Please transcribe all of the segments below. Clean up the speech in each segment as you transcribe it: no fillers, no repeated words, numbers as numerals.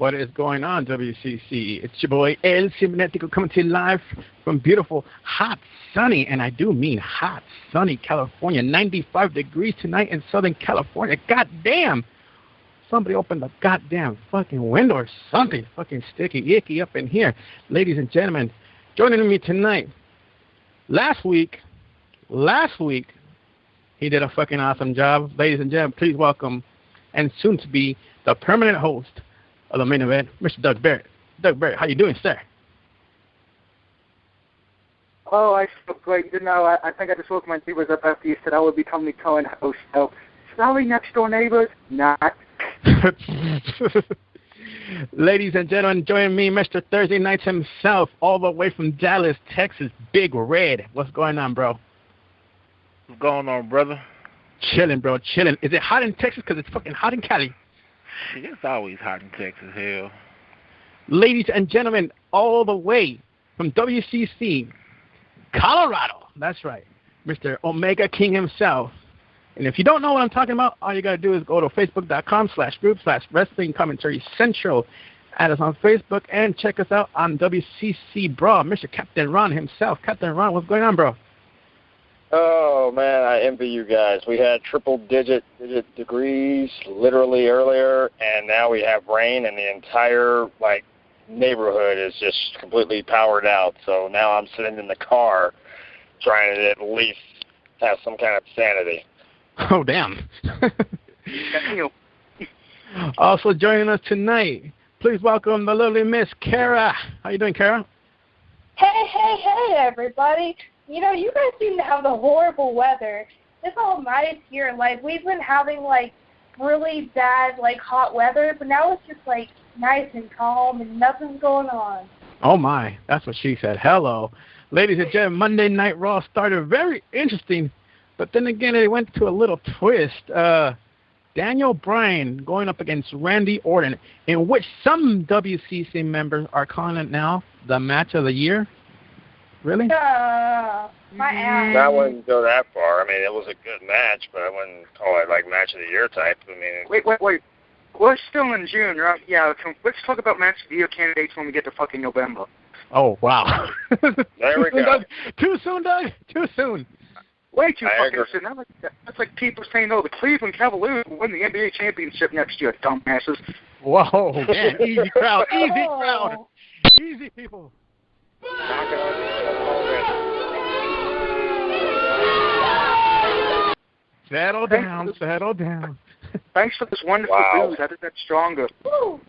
What is going on, WCC? It's your boy EL.CIBERNETICO coming to you live from beautiful, hot, sunny, and I do mean hot, sunny California. 95 degrees tonight in Southern California. God damn! Somebody opened the goddamn fucking window or something. Fucking sticky, icky up in here. Ladies and gentlemen, joining me tonight. Last week, he did a fucking awesome job. Ladies and gentlemen, please welcome, and soon to be, the permanent host of the main event, Mr. Doug Barrett. Doug Barrett, how you doing, sir? Oh, I feel great. You know, I think I just woke my neighbors up after you said I would become the current host. So, sorry, next door neighbors, not. Ladies and gentlemen, join me, Mr. Thursday Nights himself, all the way from Dallas, Texas, Big Red. What's going on, bro? What's going on, brother? Chilling, bro, chilling. Is it hot in Texas? Because it's fucking hot in Cali. It's always hot in Texas, hell. Ladies and gentlemen, all the way from WCC, Colorado. That's right, Mr. Omega King himself. And if you don't know what I'm talking about, all you got to do is go to facebook.com/group/Wrestling Commentary Central. Add us on Facebook and check us out on WCC Bro. Mr. Captain Ron himself. Captain Ron, what's going on, bro? Oh, man, I envy you guys. We had triple-digit degrees literally earlier, and now we have rain, and the entire, neighborhood is just completely powered out. So now I'm sitting in the car trying to at least have some kind of sanity. Oh, damn. Also joining us tonight, please welcome the lovely Miss Kara. How you doing, Kara? Hey, everybody. You know, you guys seem to have the horrible weather. It's all nice here. We've been having, really bad, hot weather, but now it's just, nice and calm and nothing's going on. Oh, my. That's what she said. Hello. Ladies and gentlemen, Monday Night Raw started very interesting, but then again, it went to a little twist. Daniel Bryan going up against Randy Orton, in which some WCC members are calling it now the match of the year. Really? My ass. I wouldn't go that far. I mean, it was a good match, but I wouldn't call it match of the year type. I mean, Wait. We're still in June, right? Yeah, let's talk about match of the year candidates when we get to fucking November. Oh, wow. There we go. Doug? Too soon, Doug? Too soon. Way too fucking soon. That's like people saying, the Cleveland Cavaliers will win the NBA championship next year, dumbasses. Whoa, man. Easy crowd. Easy crowd. Easy, people. Settle down. Thanks for this wonderful news. I think that's stronger. Woo.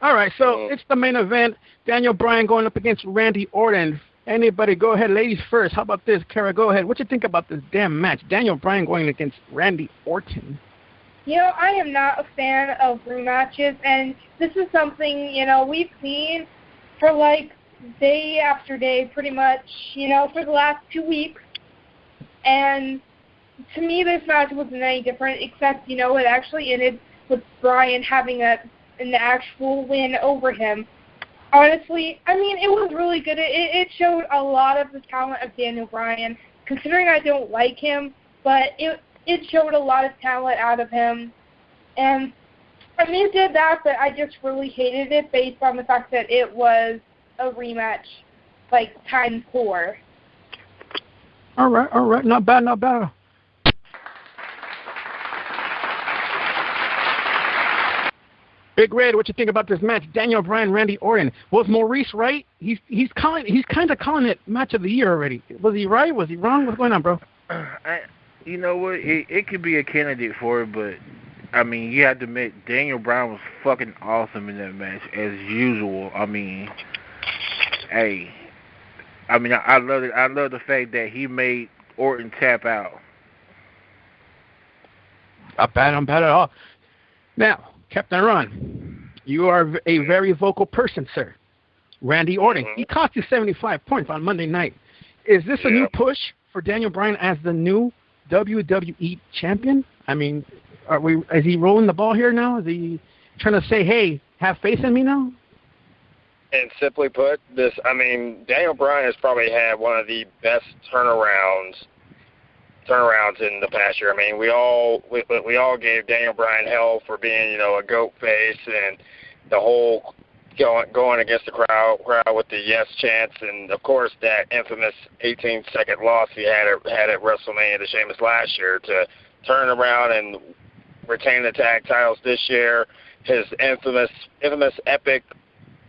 All right, so it's the main event. Daniel Bryan going up against Randy Orton. Anybody, go ahead. Ladies first. How about this? Kara, go ahead. What you think about this damn match? Daniel Bryan going against Randy Orton. You know, I am not a fan of rematches, and this is something, we've seen for, day after day pretty much, for the last 2 weeks. And to me, this match wasn't any different, except, it actually ended with Bryan having an actual win over him. Honestly, I mean, it was really good. It showed a lot of the talent of Daniel Bryan, considering I don't like him, but it showed a lot of talent out of him. And, I mean, it did that, but I just really hated it based on the fact that it was a rematch, times 4. All right. Not bad. Big Red, what you think about this match? Daniel Bryan, Randy Orton. Was Maurice right? He's kind of calling it match of the year already. Was he right? Was he wrong? What's going on, bro? You know what? It could be a candidate for it, but I mean, you have to admit Daniel Bryan was fucking awesome in that match as usual. I mean, hey, I love it. I love the fact that he made Orton tap out. Not bad at all. Now, Captain Ron, you are a very vocal person, sir. Randy Orton, he cost you 75 points on Monday night. Is this a new push for Daniel Bryan as the new WWE champion? I mean, is he rolling the ball here now? Is he trying to say, hey, have faith in me now? And simply put, Daniel Bryan has probably had one of the best turnarounds in the past year. I mean, we all gave Daniel Bryan hell for being, a goat face and the whole going against the crowd with the yes chants, and of course that infamous 18-second loss he had at WrestleMania to Sheamus last year to turn around and retain the tag titles this year. His infamous epic,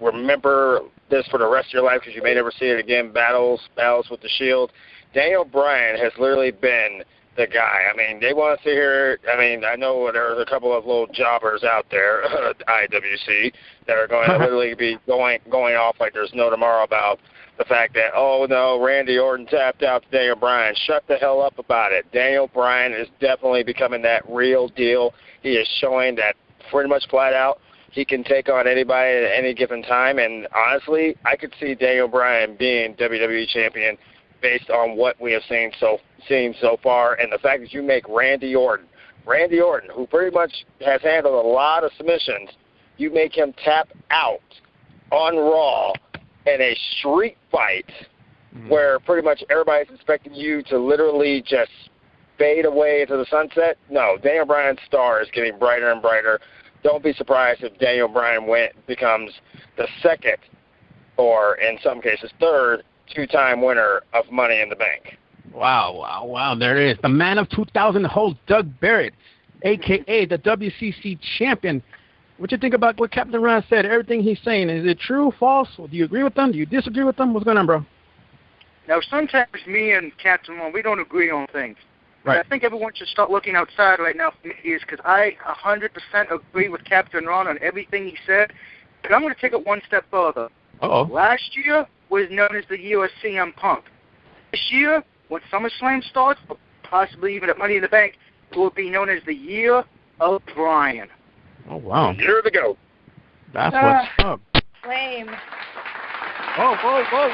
remember this for the rest of your life because you may never see it again, battles with the Shield. Daniel Bryan has literally been the guy. I mean, they want to sit here. I mean, I know there's a couple of little jobbers out there, IWC, that are going to literally be going off like there's no tomorrow about the fact that, oh, no, Randy Orton tapped out to Daniel Bryan. Shut the hell up about it. Daniel Bryan is definitely becoming that real deal. He is showing that pretty much flat out he can take on anybody at any given time. And honestly, I could see Daniel Bryan being WWE champion based on what we have seen so far, and the fact that you make Randy Orton, who pretty much has handled a lot of submissions, you make him tap out on Raw in a street fight where pretty much everybody's expecting you to literally just fade away into the sunset. No, Daniel Bryan's star is getting brighter and brighter. Don't be surprised if Daniel Bryan becomes the second, or in some cases third, two-time winner of Money in the Bank. Wow. There it is. The man of 2000 holds Doug Barrett, a.k.a. the WCC champion. What do you think about what Captain Ron said? Everything he's saying, is it true, false? Do you agree with them? Do you disagree with them? What's going on, bro? Now, sometimes me and Captain Ron, we don't agree on things. Right. I think everyone should start looking outside right now for me, because I 100% agree with Captain Ron on everything he said. But I'm going to take it one step further. Uh-oh. Last year was known as the year of CM Punk. This year, when SummerSlam starts, or possibly even at Money in the Bank, it will be known as the year of Bryan. Oh, wow. Year to go. That's what's up. Lame. Oh,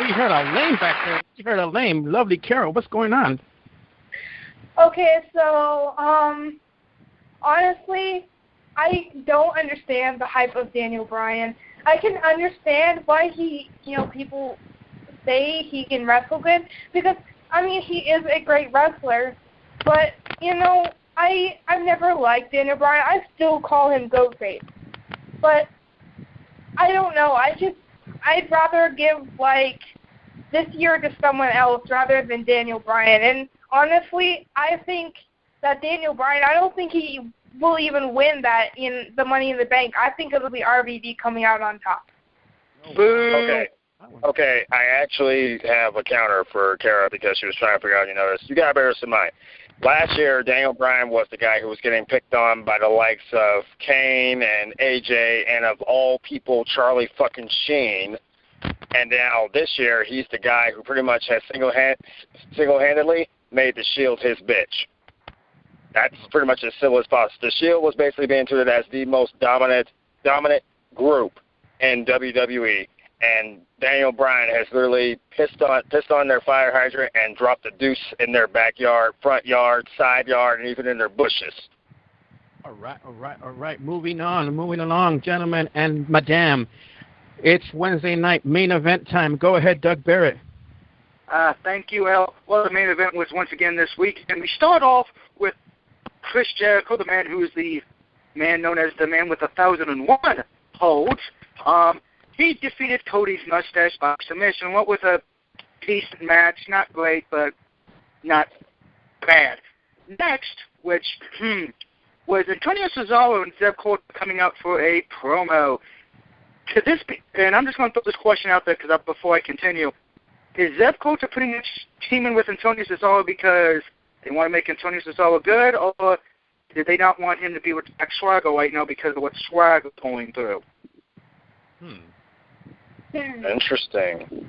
we heard a lame back there. We heard a lame. Lovely Carol, what's going on? Okay, so, honestly, I don't understand the hype of Daniel Bryan. I can understand why people say he can wrestle good, because, I mean, he is a great wrestler, but, I've never liked Daniel Bryan. I still call him Goatface, but I don't know. I'd rather give, this year to someone else rather than Daniel Bryan, and honestly, I think that Daniel Bryan, I don't think he will even win that in the Money in the Bank. I think it'll be RVD coming out on top. Boo. Okay, I actually have a counter for Kara because she was trying to figure out, this. You got to bear this in mind. Last year, Daniel Bryan was the guy who was getting picked on by the likes of Kane and AJ and of all people, Charlie fucking Sheen. And now this year, he's the guy who pretty much has single-handedly made the Shield his bitch. That's pretty much as simple as possible. The Shield was basically being treated as the most dominant group in WWE, and Daniel Bryan has literally pissed on their fire hydrant and dropped a deuce in their backyard, front yard, side yard, and even in their bushes. All right. Moving along, gentlemen and madam. It's Wednesday night, main event time. Go ahead, Doug Barrett. Thank you, Al. Well, the main event was once again this week, and we start off with Chris Jericho, the man who is the man known as the man with 1,001 holds. He defeated Cody's mustache by submission. What was a decent match, not great, but not bad. Next, which was Antonio Cesaro and Zeb Coulter coming out for a promo. Could this be? And I'm just going to throw this question out there before I continue. Is Zeb Coulter pretty much teaming with Antonio Cesaro because they want to make Antonio Cesaro good, or did they not want him to be with Jack Swagger right now because of what Swagger's going through? Interesting.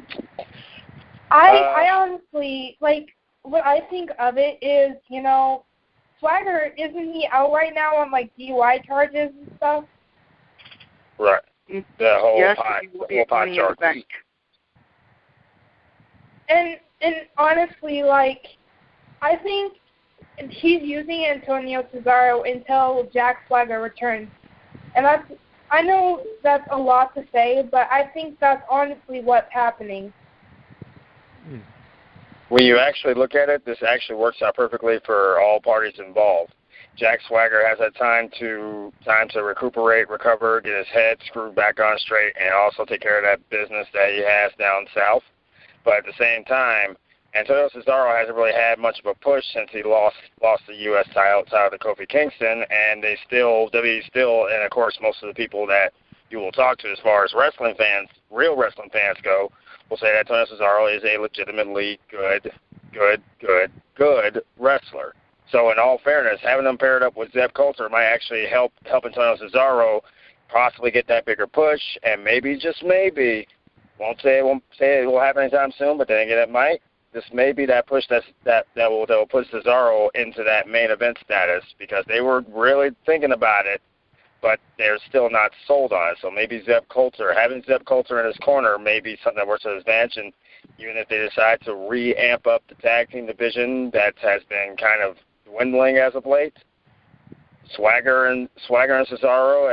I honestly, what I think of it is, Swagger, isn't he out right now on, DUI charges and stuff? Right. The whole yes, pie charges. And honestly, I think he's using Antonio Cesaro until Jack Swagger returns. And I know that's a lot to say, but I think that's honestly what's happening. When you actually look at it, this actually works out perfectly for all parties involved. Jack Swagger has had time to recuperate, recover, get his head screwed back on straight, and also take care of that business that he has down south. But at the same time, Antonio Cesaro hasn't really had much of a push since he lost the U.S. title to Kofi Kingston, and WWE still, and of course most of the people that you will talk to as far as wrestling fans, real wrestling fans go, will say that Antonio Cesaro is a legitimately good wrestler. So in all fairness, having them paired up with Zeb Coulter might actually help Antonio Cesaro possibly get that bigger push, and maybe, just maybe, won't say it will happen anytime soon, but then again it might. This may be that push that will put Cesaro into that main event status, because they were really thinking about it, but they're still not sold on it. So maybe having Zeb Coulter in his corner may be something that works to his advantage, and even if they decide to re-amp up the tag team division that has been kind of dwindling as of late, Swagger and Cesaro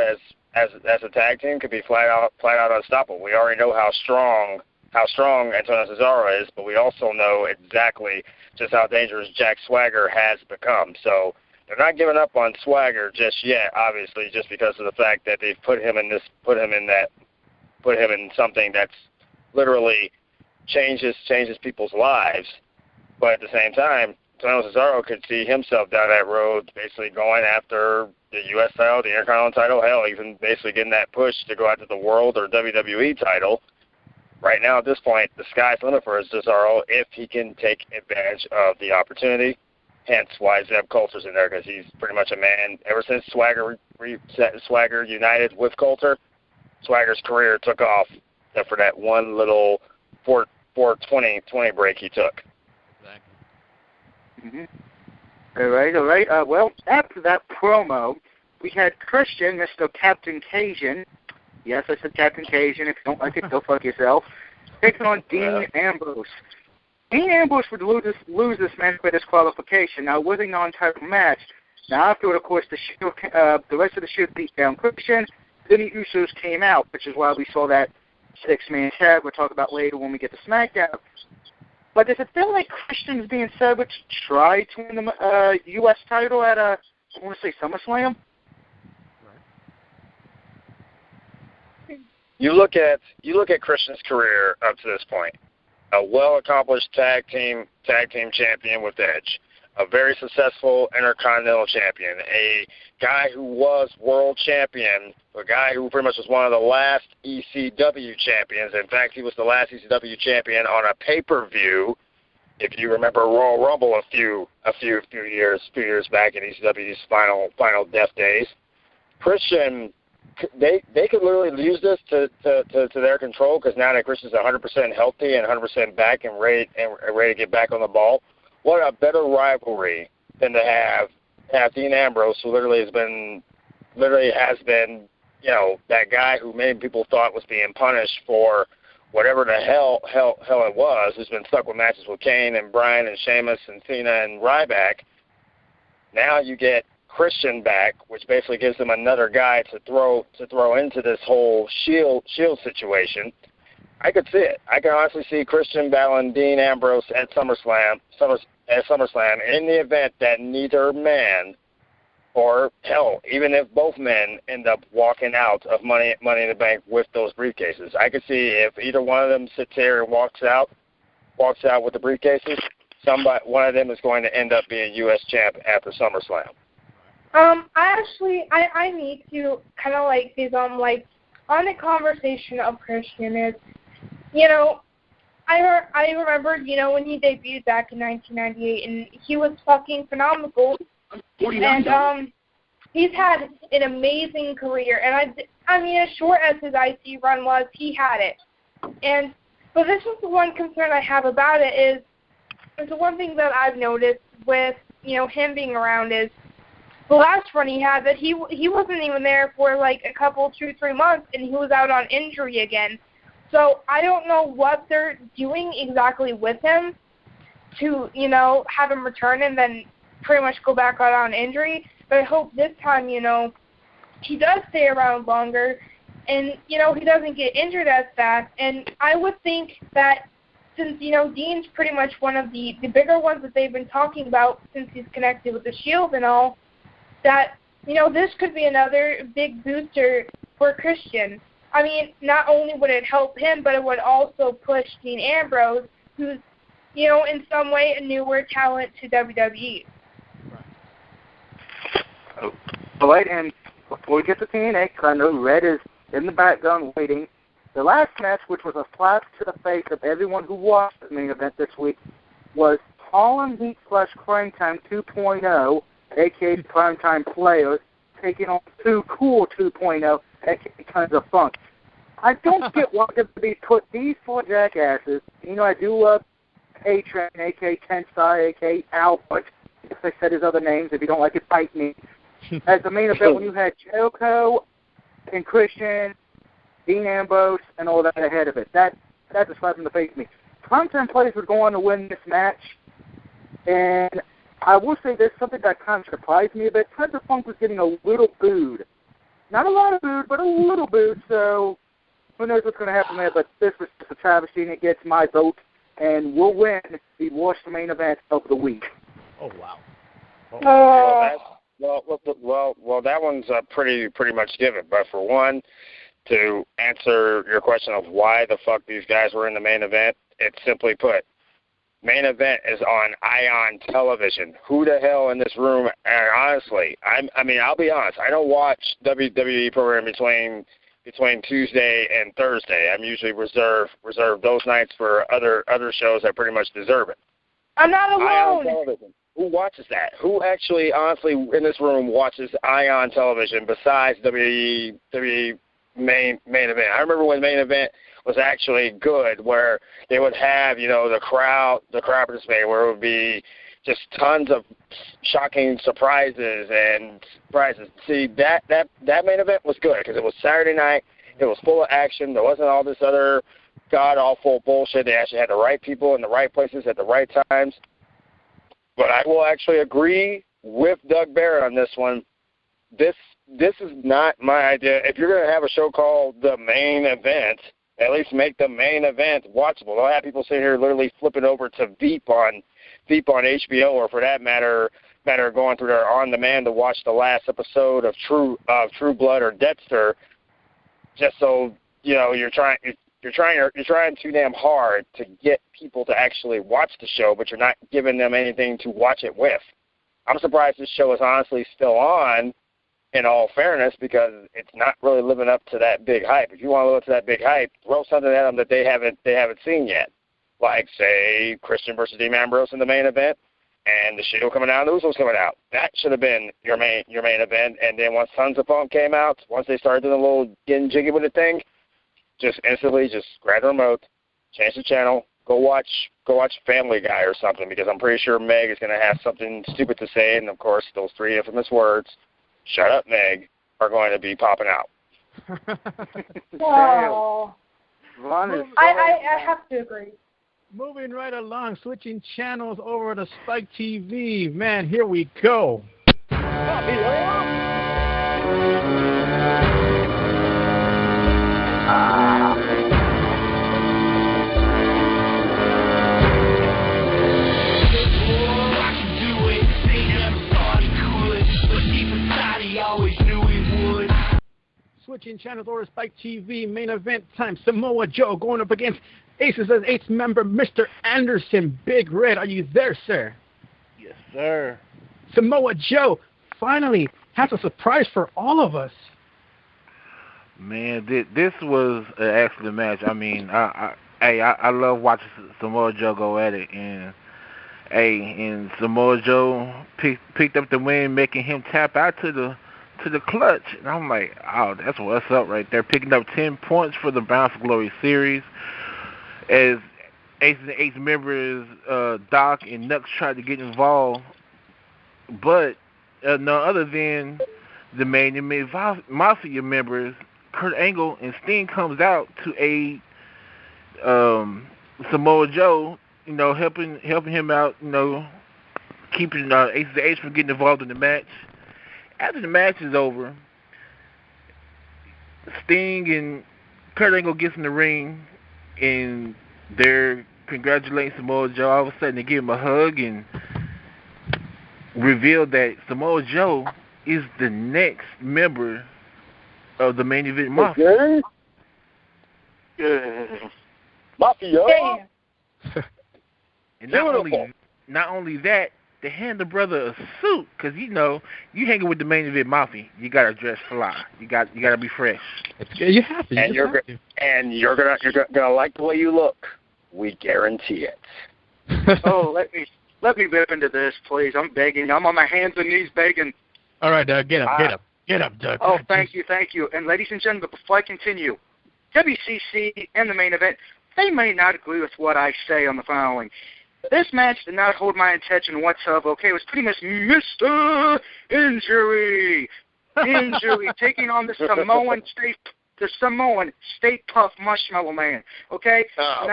as a tag team could be flat out unstoppable. We already know how strong Antonio Cesaro is, but we also know exactly just how dangerous Jack Swagger has become. So they're not giving up on Swagger just yet, obviously, just because of the fact that they've put him in something that's literally changes people's lives. But at the same time, Antonio Cesaro could see himself down that road, basically going after the U.S. title, the Intercontinental title, hell, even basically getting that push to go after the World or WWE title. Right now, at this point, the sky's the limit for Cesaro if he can take advantage of the opportunity. Hence why Zeb Coulter's in there, because he's pretty much a man. Ever since Swagger united with Coulter, Swagger's career took off, except for that one little 420 break he took. Mm-hmm. All right. Well, after that promo, we had Christian, Mr. Captain Cajun. Yes, I said Captain Cajun. If you don't like it, go fuck yourself. Taking on Dean Ambrose. Dean Ambrose would lose this match by disqualification. Now, it was a non-title match. Now, afterward, of course, the rest of the Shield beat down Christian. Then the Usos came out, which is why we saw that six-man tag we'll talk about later when we get to SmackDown. But does it feel like Christian's being said to try to win the U.S. title at, I want to say, SummerSlam? You look at Christian's career up to this point. A well-accomplished tag team champion with Edge, a very successful Intercontinental champion, a guy who was world champion, a guy who pretty much was one of the last ECW champions. In fact, he was the last ECW champion on a pay-per-view. If you remember Royal Rumble a few years back in ECW's final death days, Christian. They could literally use this to their control, because now that Christian's 100% healthy and 100% back and ready to get back on the ball. What a better rivalry than to have Dean Ambrose, who literally has been, that guy who many people thought was being punished for whatever the hell it was, who's been stuck with matches with Kane and Bryan and Sheamus and Cena and Ryback. Now you get Christian back, which basically gives them another guy to throw into this whole Shield situation. I could see it. I can honestly see Christian battling Dean Ambrose at SummerSlam in the event that neither man, or hell, even if both men end up walking out of Money in the Bank with those briefcases. I could see if either one of them sits here and walks out with the briefcases, one of them is going to end up being U.S. champ after SummerSlam. I need to kind of like these on the conversation of Christian is, I remember, when he debuted back in 1998, and he was fucking phenomenal, and he's had an amazing career, and I mean, as short as his IC run was, he had it, but this is the one concern I have about it is the one thing that I've noticed with, him being around is, the last run he had, that he wasn't even there for like a couple, 2-3 months, and he was out on injury again. So I don't know what they're doing exactly with him to, have him return and then pretty much go back out on injury. But I hope this time, he does stay around longer and, he doesn't get injured as fast. And I would think that since, Dean's pretty much one of the bigger ones that they've been talking about since he's connected with the Shield and all, that, this could be another big booster for Christian. I mean, not only would it help him, but it would also push Dean Ambrose, who's, in some way a newer talent to WWE. All right, and before we get to TNA, because I know Red is in the background waiting, the last match, which was a slap to the face of everyone who watched the main event this week, was Harlem Heat / Crime Time 2.0, a.k.a. Primetime Players, taking on Too Cool 2.0, a.k.a. Tons of Funk. I don't get why they put these four jackasses, I do love A-Train, a.k.a. Tensai, a.k.a. Albert, if I said his other names, if you don't like it, fight me, as the main event when you had Jericho and Christian, Dean Ambrose, and all that ahead of it. That's a slap in the face to me. Primetime Players would go on to win this match, and I will say there's something that kind of surprised me a bit. Tons of Funk was getting a little booed. Not a lot of booed, but a little booed, so who knows what's going to happen there, but this was just a travesty, and it gets my vote, and we'll win the worst main event of the week. Oh, wow. Well, that one's pretty much given. But for one, to answer your question of why the fuck these guys were in the main event, it's simply put, main event is on Ion Television. Who the hell in this room? Honestly, I'll be honest. I don't watch WWE program between Tuesday and Thursday. I'm usually reserve those nights for other shows that pretty much deserve it. I'm not alone. Ion Television. Who watches that? Who actually, honestly, in this room watches Ion Television besides WWE main event? I remember when main event was actually good, where they would have, the crowd participate, where it would be just tons of shocking surprises. See, that main event was good because it was Saturday night. It was full of action. There wasn't all this other god-awful bullshit. They actually had the right people in the right places at the right times. But I will actually agree with Doug Barrett on this one. This is not my idea. If you're going to have a show called The Main Event, at least make the main event watchable. They'll have people sitting here literally flipping over to Veep on HBO, or for that matter going through their on-demand to watch the last episode of True Blood or Dexter, just so you're trying too damn hard to get people to actually watch the show, but you're not giving them anything to watch it with. I'm surprised this show is honestly still on, in all fairness, because it's not really living up to that big hype. If you want to live up to that big hype, throw something at them that they haven't seen yet, like say Christian versus Dean Ambrose in the main event, and the Shield coming out, and the Usos coming out. That should have been your main event. And then once Sons of Funk came out, once they started doing a little getting jiggy with the thing, just instantly just grab the remote, change the channel, go watch Family Guy or something, because I'm pretty sure Meg is going to have something stupid to say, and of course those three infamous words, "Shut up, Meg," are going to be popping out. Oh. I have to agree. Moving right along, switching channels over to Spike TV. Man, here we go. Switching channels over to Spike TV, main event time. Samoa Joe going up against Aces' 8th member, Mr. Anderson. Big Red, are you there, sir? Yes, sir. Samoa Joe finally has a surprise for all of us. Man, this was an excellent match. I mean, I love watching Samoa Joe go at it, and Samoa Joe picked up the win, making him tap out to the clutch. And I'm like, oh, that's what's up right there. Picking up 10 points for the Bound for Glory series. As Ace and 8 members, Doc and Nux tried to get involved. But no other than the main Mafia members, Kurt Angle and Sting comes out to aid Samoa Joe, helping him out, keeping Ace and 8 from getting involved in the match. After the match is over, Sting and Kurt Angle gets in the ring, and they're congratulating Samoa Joe. All of a sudden, they give him a hug and reveal that Samoa Joe is the next member of the main event Mafia. Mafia. Damn. And not only that, they hand the brother a suit, because you hanging with the main event Mafia, you gotta dress fly. You gotta be fresh. You have to. And you're gonna like the way you look. We guarantee it. Oh, let me rip into this, please. I'm begging. I'm on my hands and knees begging. All right, Doug, get up, Doug. Oh, thank you. And ladies and gentlemen, before I continue, WCC and the main event, they may not agree with what I say on the following. This match did not hold my attention whatsoever, okay? It was pretty much Mr. Injury, taking on the Samoan State Puff Marshmallow Man, okay? Oh,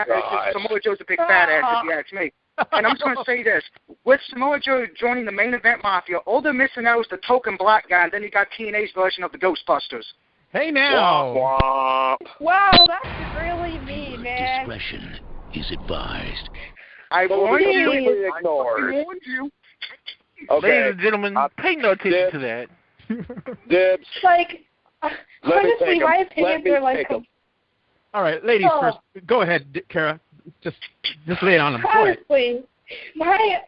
Samoa Joe's a big fat ass, if you ask me. And I'm just going to say this. With Samoa Joe joining the main event Mafia, all they're missing now is the token black guy, and then you got TNA's version of the Ghostbusters. Hey, now. Womp, womp. Wow, that's really mean, man. Discretion is advised. I warned you. Completely ignored. I warned you. Okay. Ladies and gentlemen, pay no attention to that. Dibs. Like, Let me honestly, take 'em. my Let opinions me are like, take 'em. All right, ladies first. Go ahead, Kara. Just lay it on them. Go ahead. honestly, my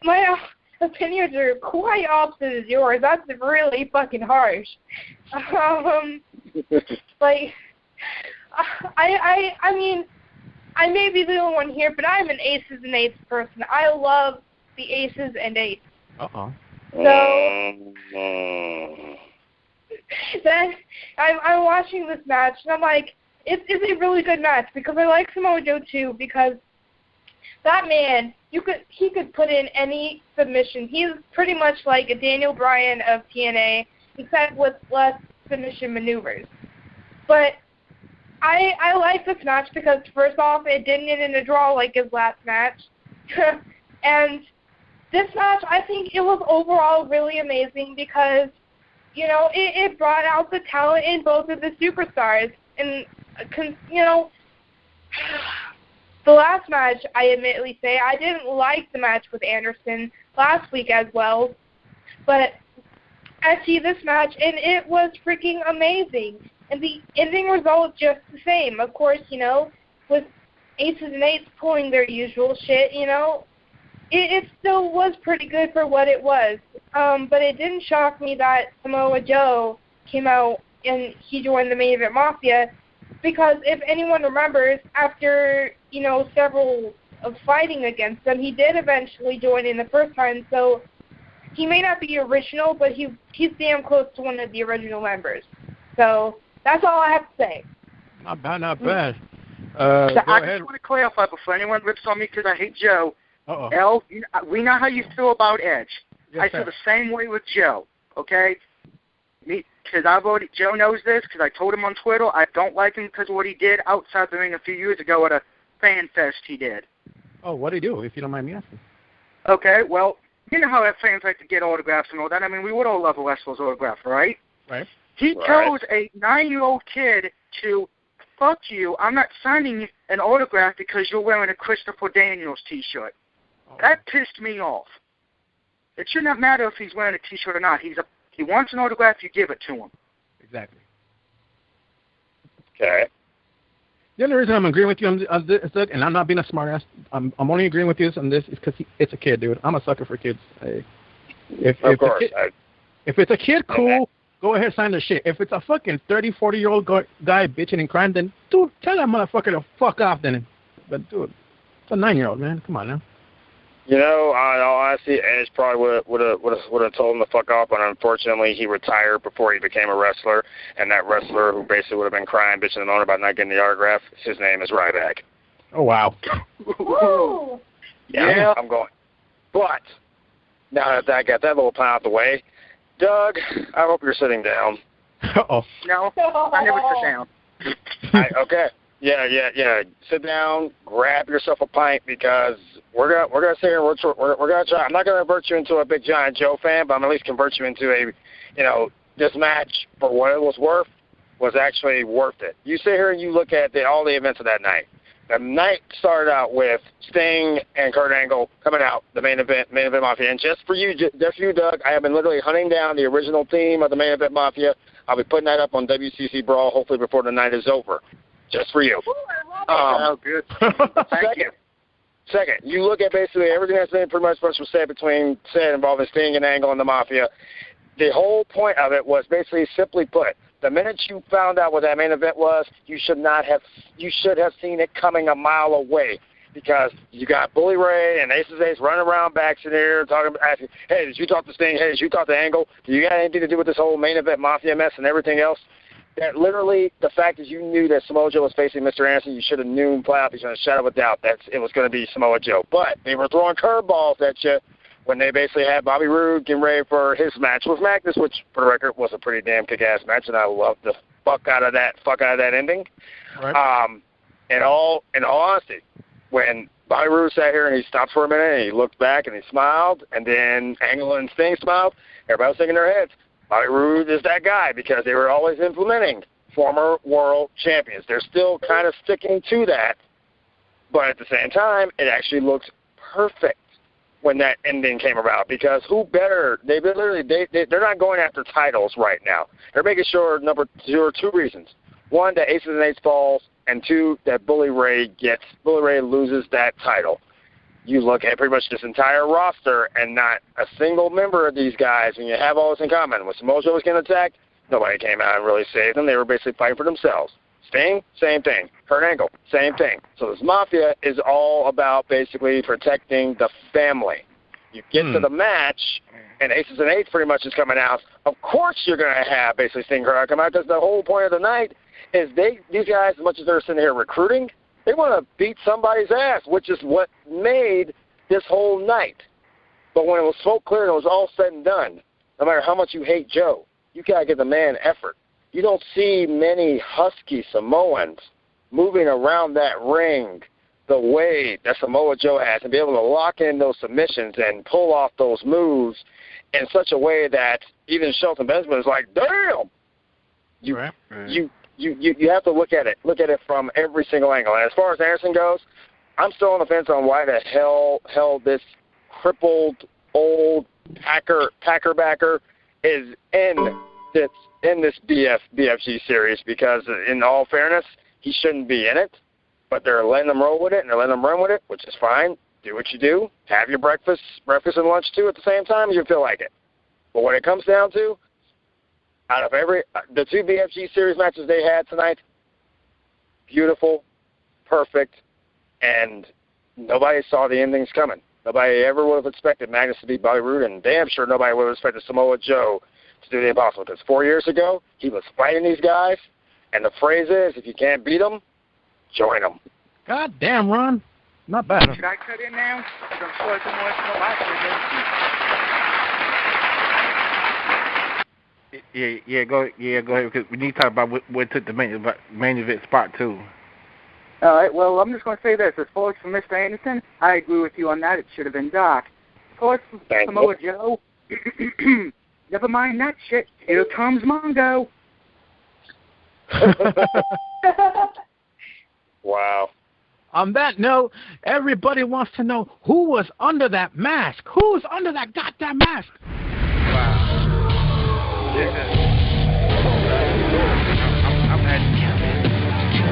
opinions are quite opposite as yours. That's really fucking harsh. Like, I mean, I may be the only one here, but I'm an Aces and Eights person. I love the Aces and Eights. Uh-oh. So then I'm watching this match, and I'm like, it's a really good match, because I like Samoa Joe too, because that man, he could put in any submission. He's pretty much like a Daniel Bryan of TNA, except with less submission maneuvers. But I like this match because, first off, it didn't end in a draw like his last match. And this match, I think it was overall really amazing because, it brought out the talent in both of the superstars. And, the last match, I admittedly say, I didn't like the match with Anderson last week as well. But I see this match, and it was freaking amazing. And the ending result just the same. Of course, with Aces and Eights pulling their usual shit, it still was pretty good for what it was. But it didn't shock me that Samoa Joe came out and he joined the main event Mafia, because if anyone remembers, after, several of fighting against them, he did eventually join in the first time. So he may not be original, but he's damn close to one of the original members. So that's all I have to say. Not bad. I Go ahead. just want to clarify before anyone rips on me because I hate Joe. Uh-oh. El, we know how you feel about Edge. Yes, I feel the same way with Joe, okay? Because Joe knows this, because I told him on Twitter I don't like him because of what he did outside the ring a few years ago at a fan fest he did. Oh, what did he do, if you don't mind me asking? Okay, well, you know how fans like to get autographs and all that. I mean, we would all love a wrestler's autograph, right? Right. He tells a 9-year-old kid to, fuck you, I'm not signing an autograph because you're wearing a Christopher Daniels T-shirt. Oh. That pissed me off. It should not matter if he's wearing a T-shirt or not. He wants an autograph, you give it to him. Exactly. Okay. The only reason I'm agreeing with you on this, and I'm not being a smartass, I'm only agreeing with you on this is because it's a kid, dude. I'm a sucker for kids. Of course. If it's a kid, cool. Go ahead, sign the shit. If it's a fucking 30, 40-year-old guy bitching and crying, then, dude, tell that motherfucker to fuck off then. But, dude, it's a 9-year-old, man. Come on now. In all honesty, Edge probably would have told him to fuck off, but unfortunately he retired before he became a wrestler, and that wrestler who basically would have been crying, bitching and moaning about not getting the autograph, his name is Ryback. Oh, wow. Woo! Yeah, I'm going. But, now that I got that little pile out the way, Doug, I hope you're sitting down. Uh-oh. No, I never sit down. Okay. Yeah. Sit down, grab yourself a pint, because we're gonna sit here. We're gonna try. I'm not gonna convert you into a big giant Joe fan, but I'm at least convert you into a, this match for what it was worth was actually worth it. You sit here and you look at all the events of that night. The night started out with Sting and Kurt Angle coming out, the main event Mafia. And just for you, Doug, I have been literally hunting down the original theme of the main event Mafia. I'll be putting that up on WCC Brawl hopefully before the night is over. Just for you. Ooh, I love it. Good. Second, you look at basically everything that's been pretty much said involving Sting and Angle and the Mafia. The whole point of it was basically simply put, the minute you found out what that main event was, you should have seen it coming a mile away, because you got Bully Ray and Ace running around Baxter here asking, hey, did you talk to Sting? Hey, did you talk to Angle? Do you got anything to do with this whole main event Mafia mess and everything else? That literally, the fact that you knew that Samoa Joe was facing Mr. Anderson, you should have known flat out beyond a shadow of a doubt that it was going to be Samoa Joe. But they were throwing curveballs at you when they basically had Bobby Roode getting ready for his match with Magnus, which, for the record, was a pretty damn kick-ass match, and I loved the fuck out of that ending. Right. In all honesty, when Bobby Roode sat here and he stopped for a minute and he looked back and he smiled, and then Angle and Sting smiled, everybody was shaking their heads. Bobby Roode is that guy, because they were always implementing former world champions. They're still kind of sticking to that, but at the same time, it actually looks perfect when that ending came about, because who better? They're not going after titles right now. They're making sure there are two reasons. One, that Aces and Eights falls, and two, that Bully Ray loses that title. You look at pretty much this entire roster, and not a single member of these guys, and you have all this in common. When Samoa Joe was getting attacked, nobody came out and really saved them. They were basically fighting for themselves. Sting, same thing. Kurt Angle, same thing. So this Mafia is all about basically protecting the family. You get to the match, and Aces and Eights pretty much is coming out. Of course you're going to have basically Sting and Kurt Angle come out, because the whole point of the night is these guys, as much as they're sitting here recruiting, they want to beat somebody's ass, which is what made this whole night. But when it was so clear and it was all said and done, no matter how much you hate Joe, you got to give the man effort. You don't see many husky Samoans moving around that ring the way that Samoa Joe has, and be able to lock in those submissions and pull off those moves in such a way that even Shelton Benjamin is like, damn! You have to look at it from every single angle. And as far as Anderson goes, I'm still on the fence on why the hell this crippled old Packer backer is in this BFG series, because in all fairness, he shouldn't be in it. But they're letting them roll with it, and they're letting them run with it, which is fine. Do what you do. Have your breakfast and lunch too at the same time if you feel like it. But when it comes down to, out of the two BFG series matches they had tonight, beautiful, perfect, and nobody saw the endings coming. Nobody ever would have expected Magnus to beat Bobby Roode, and damn sure nobody would have expected Samoa Joe to do the impossible. Because 4 years ago, he was fighting these guys, and the phrase is, if you can't beat them, join them. God damn, Ron. Not bad. Should I cut in now? Because I'm sure some more from last week. Go ahead, because we need to talk about what took the main event spot, too. All right, well, I'm just going to say this. As far as for Mr. Anderson, I agree with you on that. It should have been Doc. As far as for Samoa Joe, never mind that shit. Here comes Mongo. Wow. On that note, everybody wants to know who was under that mask. Who's under that goddamn mask? Wow.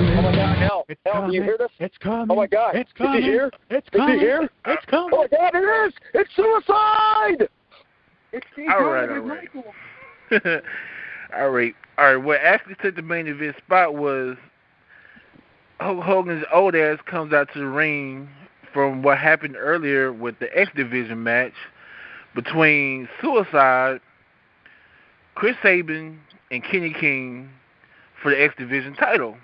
I'm Oh my God, hell, do you hear this? It's coming. Oh my God, it's coming. Is he here? It's coming. Is he here? It's coming. Oh my God, it is! It's suicide! It's Steve All right. All right. What actually took the main event spot was Hulk Hogan's old ass comes out to the ring from what happened earlier with the X Division match between Suicide, Chris Sabin, and Kenny King for the X Division title,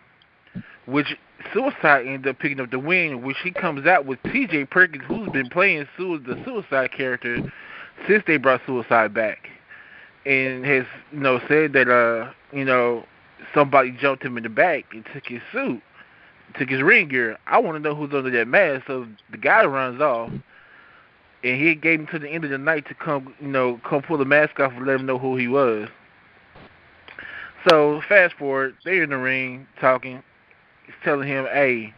which Suicide ended up picking up the win, which he comes out with T.J. Perkins, who's been playing the Suicide character since they brought Suicide back, and has said that somebody jumped him in the back and took his suit, took his ring gear. I want to know who's under that mask. So the guy runs off, and he gave him to the end of the night to come pull the mask off and let him know who he was. So fast forward, they're in the ring talking. He's telling him, "Hey,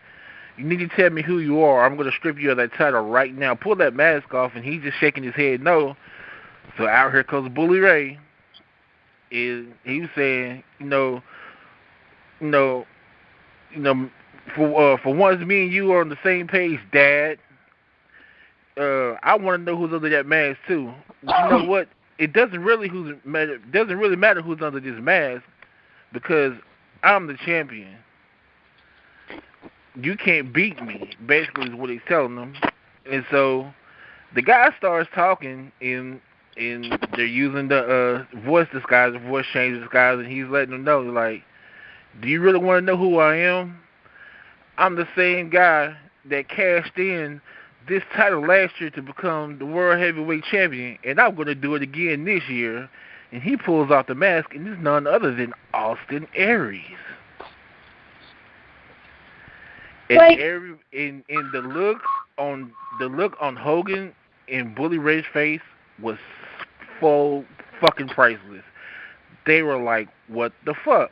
You need to tell me who you are. I'm going to strip you of that title right now. Pull that mask off, and he's just shaking his head no. So out here comes Bully Ray. He was saying, for once me and you are on the same page, Dad. I want to know who's under that mask too. You know what? It doesn't really matter who's under this mask because I'm the champion. You can't beat me, basically is what he's telling them. And so the guy starts talking and they're using the voice disguise, voice change disguise, and he's letting them know, like, do you really want to know who I am? I'm the same guy that cashed in this title last year to become the World Heavyweight Champion, and I'm going to do it again this year. And he pulls off the mask, and it's none other than Austin Aries. And like, in the look on Hogan and Bully Ray's face was full fucking priceless. They were like, "What the fuck?"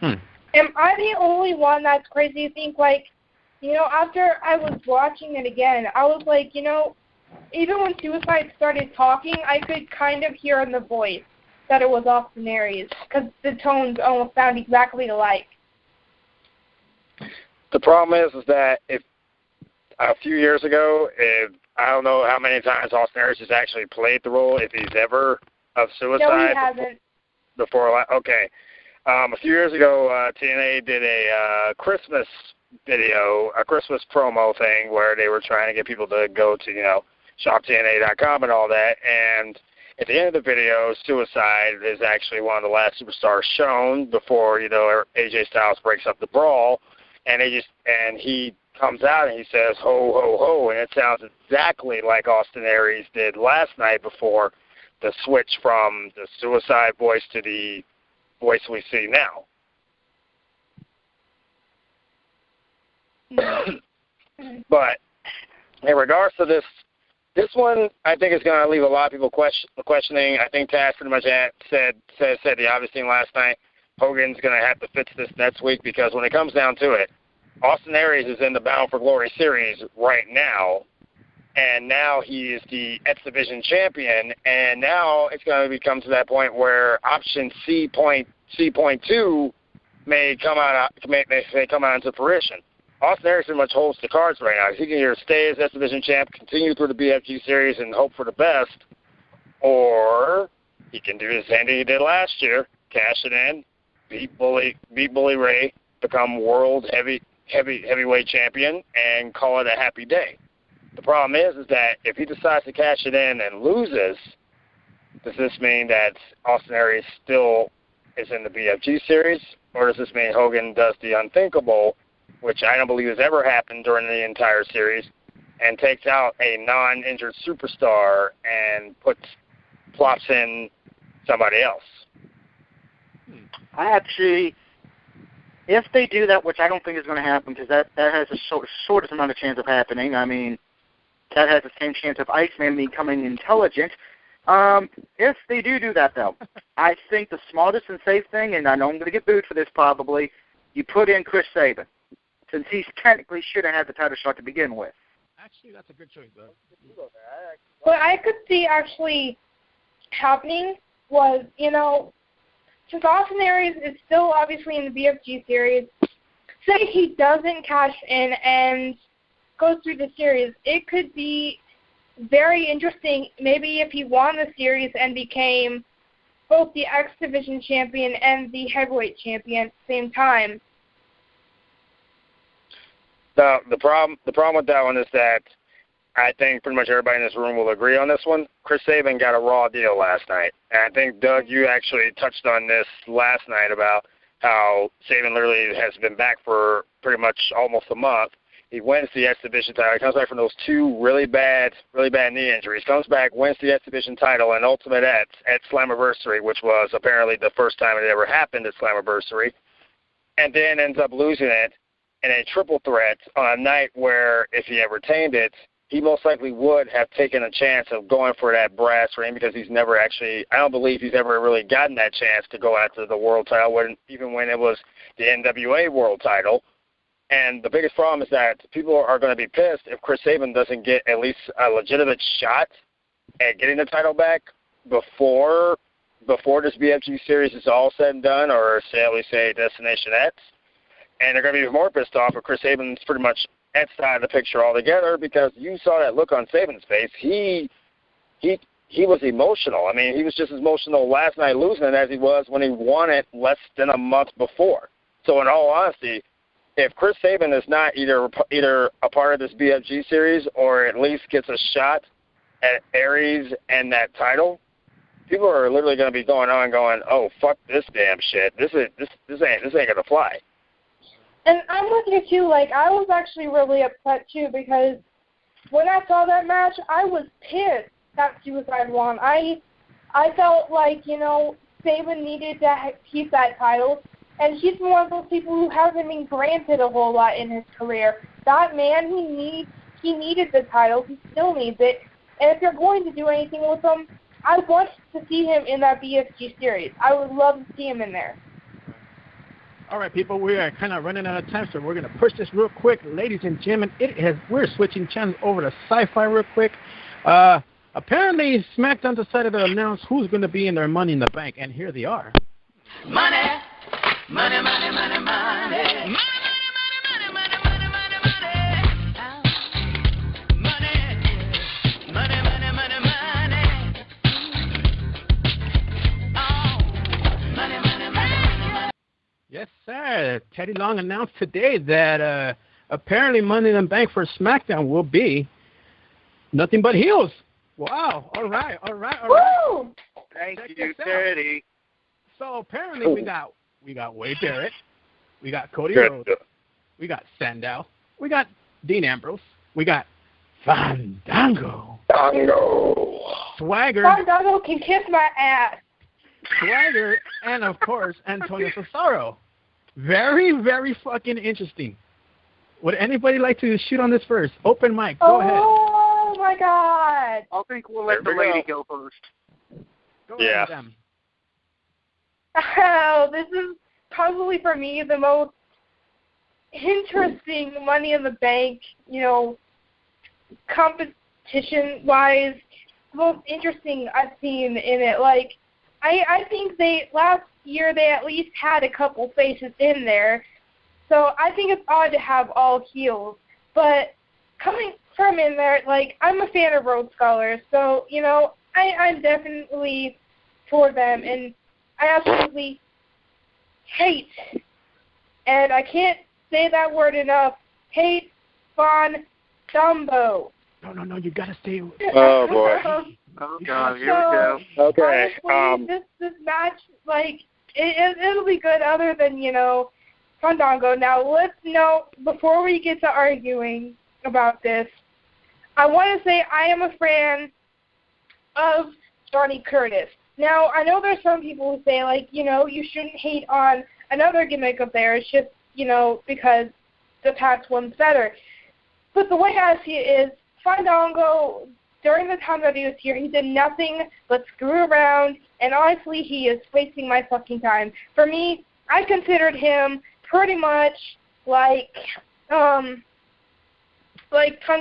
Am I the only one that's crazy? You think, like, after I was watching it again, I was like, even when Suicide started talking, I could kind of hear in the voice that it was Austin Aries because the tones almost sound exactly alike. The problem is that if a few years ago, I don't know how many times Austin Aries has actually played the role, if he's ever of Suicide. No, he hasn't. Okay. A few years ago, TNA did a Christmas video, a Christmas promo thing where they were trying to get people to go to, shoptna.com and all that. And at the end of the video, Suicide is actually one of the last superstars shown before, AJ Styles breaks up the brawl. And he comes out and he says, ho, ho, ho. And it sounds exactly like Austin Aries did last night before the switch from the Suicide voice to the voice we see now. But in regards to this one, I think is going to leave a lot of people questioning. I think Taz pretty much said the obvious thing last night. Hogan's going to have to fix this next week because when it comes down to it, Austin Aries is in the Bound for Glory series right now, and now he is the X Division champion, and now it's going to become to that point where option C.2 may come out into fruition. Austin Aries pretty much holds the cards right now. He can either stay as X Division champ, continue through the BFG series, and hope for the best, or he can do the same thing he did last year, cash it in, beat Bully Ray, become world heavyweight champion, and call it a happy day. The problem is that if he decides to cash it in and loses, does this mean that Austin Aries still is in the BFG series, or does this mean Hogan does the unthinkable, which I don't believe has ever happened during the entire series, and takes out a non-injured superstar and plops in somebody else? If they do that, which I don't think is going to happen, because that has the shortest amount of chance of happening. I mean, that has the same chance of Iceman becoming intelligent. If they do that, though, I think the smartest and safe thing, and I know I'm going to get booed for this probably, you put in Chris Sabin, since he technically should have had the title shot to begin with. Actually, that's a good choice, though. What I could see actually happening was, since Austin Aries is still obviously in the BFG series, say he doesn't cash in and goes through the series, it could be very interesting maybe if he won the series and became both the X Division champion and the heavyweight champion at the same time. The problem with that one is that I think pretty much everybody in this room will agree on this one. Chris Sabin got a Raw deal last night. And I think, Doug, you actually touched on this last night about how Sabin literally has been back for pretty much almost a month. He wins the X Division title. He comes back from those two really bad knee injuries. Comes back, wins the X Division title and Ultimate X at Slammiversary, which was apparently the first time it ever happened at Slammiversary. And then ends up losing it in a triple threat on a night where if he had retained it, he most likely would have taken a chance of going for that brass ring because he's never actually, I don't believe he's ever really gotten that chance to go after the world title, even when it was the NWA world title. And the biggest problem is that people are going to be pissed if Chris Sabin doesn't get at least a legitimate shot at getting the title back before this BFG series is all said and done, or shall we say Destination X. And they're going to be even more pissed off if Chris Sabin's pretty much X'd out of the picture altogether, because you saw that look on Sabin's face. He was emotional. I mean, he was just as emotional last night losing it as he was when he won it less than a month before. So in all honesty, if Chris Sabin is not either a part of this BFG series or at least gets a shot at Aries and that title, people are literally going to be going oh, fuck this damn shit. This ain't gonna fly. And I'm with you too. Like, I was actually really upset too, because when I saw that match, I was pissed that Suicide won. I felt like, you know, Sabin needed to keep that title. And he's one of those people who hasn't been granted a whole lot in his career. That man, he needed the title. He still needs it. And if you're going to do anything with him, I want to see him in that BFG series. I would love to see him in there. All right, people, we are kind of running out of time, so we're going to push this real quick. Ladies and gentlemen, we're switching channels over to Sci-Fi real quick. Apparently, SmackDown decided to announce who's going to be in their Money in the Bank, and here they are. Money, money, money, money, money. Yes, sir. Teddy Long announced today that apparently Money in the Bank for SmackDown will be nothing but heels. Wow. All right. Woo! Thank you, Teddy. So apparently we got Wade Barrett, we got Cody Rhodes, we got Sandow, we got Dean Ambrose, we got Fandango. Swagger. Fandango can kiss my ass. Swagger, and of course Antonio Cesaro. Very, very fucking interesting. Would anybody like to shoot on this first? Open mic. Go ahead. Oh my God. I think we'll let the lady go first. Go ahead, Sam. Oh, this is probably for me the most interesting Money in the Bank, you know, competition-wise, the most interesting I've seen in it. Like, I think last year they at least had a couple faces in there, so I think it's odd to have all heels. But coming from in there, like, I'm a fan of Rhodes Scholars, so, you know, I'm definitely for them, and I absolutely hate, and I can't say that word enough, hate Fandango. No, you gotta stay. Oh, boy. Oh, God, here we go. Okay. Honestly, this match, like, it'll be good other than, you know, Fandango. Now, let's note, before we get to arguing about this, I want to say I am a fan of Johnny Curtis. Now, I know there's some people who say, like, you know, you shouldn't hate on another gimmick of theirs just, you know, because the past one's better. But the way I see it is, Fandango, during the time that he was here, he did nothing but screw around, and honestly, he is wasting my fucking time. For me, I considered him pretty much like Tons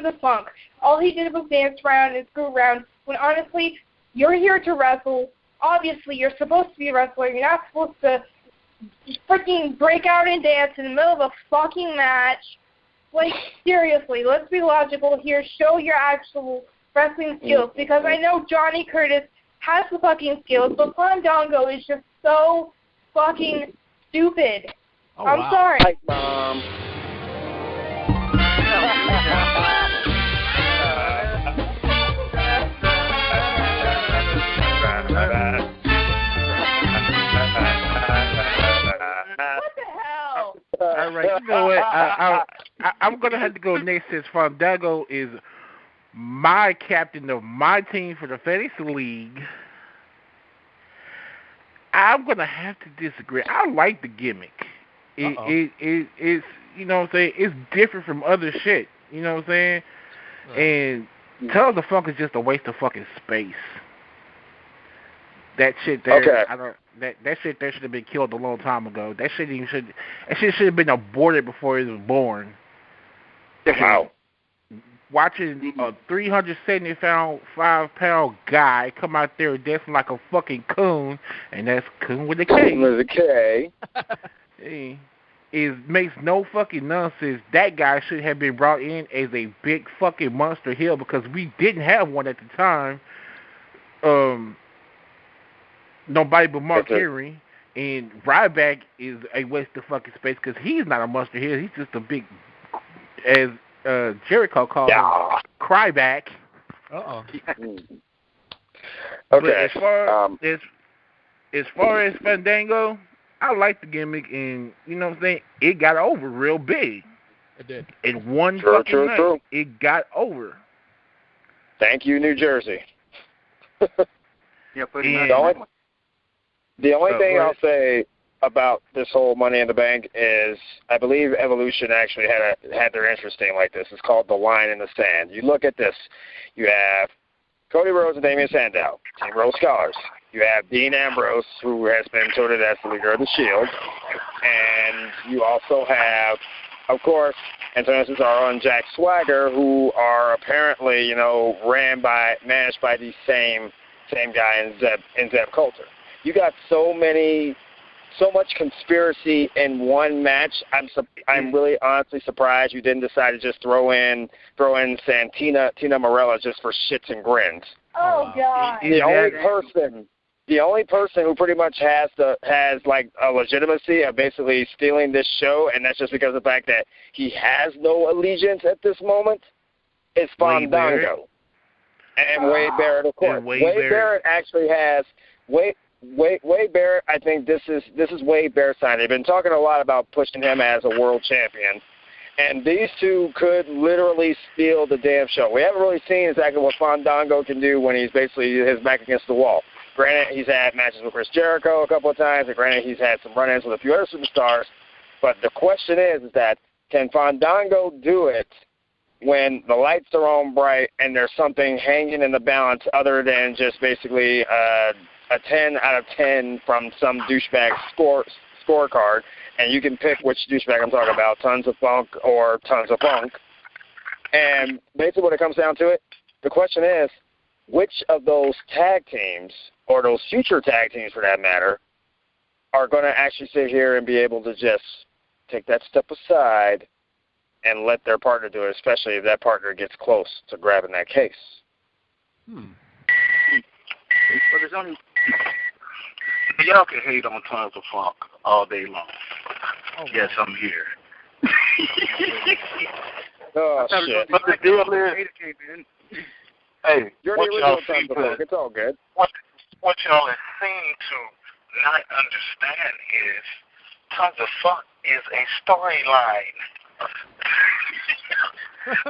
of Funk. All he did was dance around and screw around, when honestly, you're here to wrestle. Obviously, you're supposed to be a wrestler. You're not supposed to freaking break out and dance in the middle of a fucking match. Like, seriously, let's be logical here. Show your actual wrestling skills, because I know Johnny Curtis has the fucking skills, but Fandango is just so fucking stupid. Oh, I'm wow. sorry. Hi, Mom. What the hell? All right, you know what? I'm going to have to go next, since Fandango is my captain of my team for the Fantasy League. I'm going to have to disagree. I like the gimmick. It's, you know what I'm saying, it's different from other shit. You know what I'm saying? And Tons of Funk is just a waste of fucking space. That shit there, Okay. I don't. That shit there should have been killed a long time ago. That shit should have been aborted before it was born. Wow. Watching a 375-pound guy come out there dancing like a fucking coon, and that's coon with a K. With a K. It makes no fucking nonsense. That guy should have been brought in as a big fucking monster heel because we didn't have one at the time. Nobody but Mark Henry, and Ryback is a waste of fucking space because he's not a monster heel. He's just a big, as Jericho called him, cryback. Okay. But as far as Fandango, I like the gimmick, and you know what I'm saying. It got over real big. It did. In one fucking night, it got over. Thank you, New Jersey. Yeah, pretty much. The only thing I'll say about this whole Money in the Bank is I believe Evolution actually had their interest in like this. It's called the line in the sand. You look at this. You have Cody Rhodes and Damian Sandow, Team Rhodes Scholars. You have Dean Ambrose, who has been touted as the leader of the Shield. And you also have, of course, Antonio Cesaro and Jack Swagger, who are apparently, managed by the same guy in Zeb Coulter. You got so much conspiracy in one match. I'm really honestly surprised you didn't decide to just throw in Tina Morella just for shits and grins. Oh God! The only person who pretty much has like a legitimacy of basically stealing this show, and that's just because of the fact that he has no allegiance at this moment, is Fandango. And Wade Barrett, of course. Wade Barrett actually has Wade Barrett. I think this is Wade Barrett's sign. They've been talking a lot about pushing him as a world champion, and these two could literally steal the damn show. We haven't really seen exactly what Fandango can do when he's basically his back against the wall. Granted, he's had matches with Chris Jericho a couple of times, and granted, he's had some run-ins with a few other superstars. But the question is that can Fandango do it when the lights are on bright and there's something hanging in the balance other than just basically a 10 out of 10 from some douchebag scorecard, and you can pick which douchebag I'm talking about, Tons of Funk or Tons of Funk. And basically when it comes down to it, the question is, which of those tag teams, or those future tag teams for that matter, are going to actually sit here and be able to just take that step aside and let their partner do it, especially if that partner gets close to grabbing that case? Well, there's only... Y'all can hate on Tons of Funk all day long. Yes, I'm here. Oh, shit. But the deal is... Hey, you're what the y'all original Tons of Funk. It's all good. What y'all are seem to not understand is Tons of Funk is a storyline.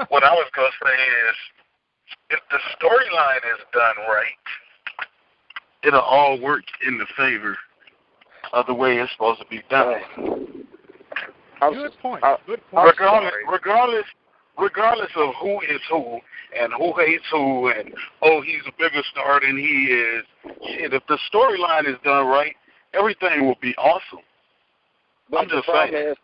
What I was going to say is, if the storyline is done right, it'll all work in the favor of the way it's supposed to be done. Good point. Good point. Regardless of who is who and who hates who and, he's a bigger star than he is, shit, if the storyline is done right, everything will be awesome. I'm just saying.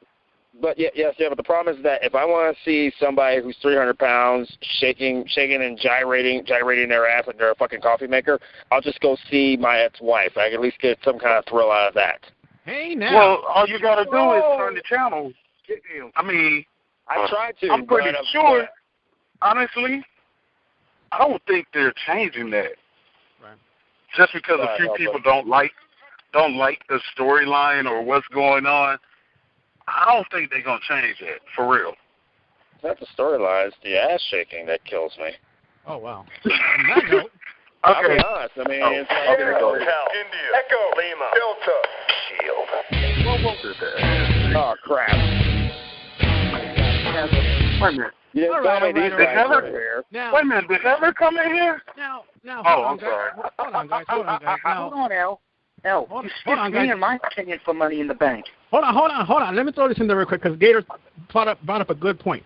But the problem is that if I want to see somebody who's 300 pounds shaking and gyrating their ass like they're a fucking coffee maker, I'll just go see my ex-wife. I can at least get some kind of thrill out of that. Hey, now. Well, all you got to do is turn the channel. I mean, I tried to. I'm pretty sure, honestly, I don't think they're changing that. Right. Just because a few people don't like the storyline or what's going on. I don't think they're going to change that, for real. It's not the storyline, it's the ass shaking that kills me. Oh, wow. On that note, I'll be honest. I mean, it's like... India, Echo, Lima, Delta, Shield. Oh, crap. Wait a minute. You didn't tell me these guys were here. Wait a minute, did Heather come in here? Now, I'm sorry. Hold on, guys. Now, Hold on, Al. You skipped me in my opinion for Money in the Bank. Hold on. Let me throw this in there real quick because Gator brought up a good point.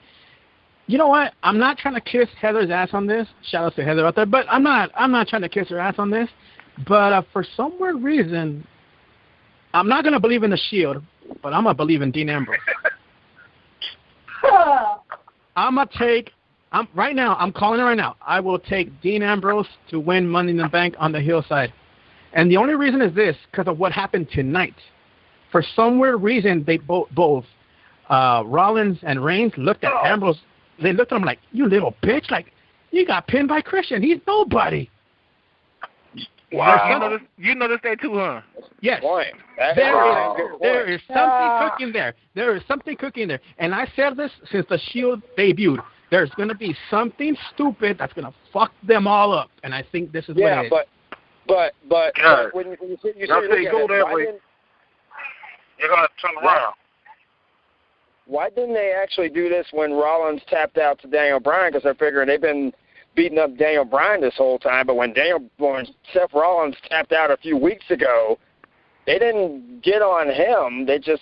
You know what? I'm not trying to kiss Heather's ass on this. Shout out to Heather out there, but I'm not trying to kiss her ass on this. But for some weird reason, I'm not going to believe in the Shield, but I'm going to believe in Dean Ambrose. I'm calling it right now. I will take Dean Ambrose to win Money in the Bank on the hillside. And the only reason is this, because of what happened tonight. For some weird reason, they both Rollins and Reigns looked at Ambrose. They looked at him like, you little bitch. Like, you got pinned by Christian. He's nobody. Wow. You noticed that too, huh? Yes. There is something cooking there. There is something cooking there. And I said this since the Shield debuted. There's going to be something stupid that's going to fuck them all up. And I think this is what it is. But when you say go that way, you're going to turn around. Why didn't they actually do this when Rollins tapped out to Daniel Bryan? Because they're figuring they've been beating up Daniel Bryan this whole time. But when Seth Rollins tapped out a few weeks ago, they didn't get on him. They just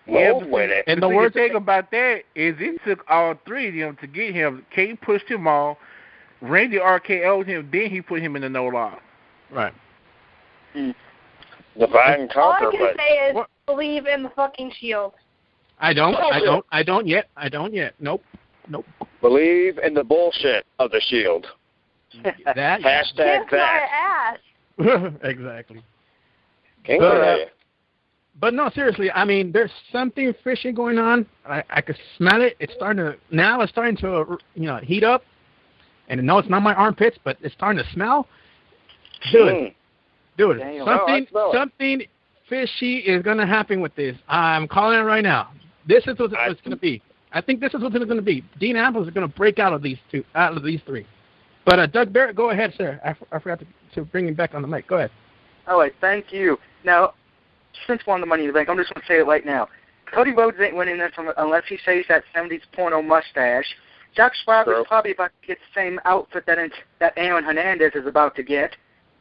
rolled with it. And the worst thing about that is it took all three of them to get him. Kane pushed him off. Randy RKO'd him. Then he put him in the no-lock. Right. Divide and conquer. All I can say is believe in the fucking Shield. I don't yet. Nope. Believe in the bullshit of the Shield. That Hashtag Kiss my ass. exactly. But no, seriously. I mean, there's something fishy going on. I could smell it. It's starting to heat up. And no, it's not my armpits, but it's starting to smell. Dude, something fishy is going to happen with this. I'm calling it right now. This is what it's going to be. I think this is what it's going to be. Dean Ambrose is going to break out of these three. But Doug Barrett, go ahead, sir. I forgot to bring him back on the mic. Go ahead. All right, thank you. Now, since we're on the Money in the Bank, I'm just going to say it right now. Cody Rhodes ain't winning this unless he saves that 70s porno mustache. Jack Swagger's probably about to get the same outfit that Aaron Hernandez is about to get.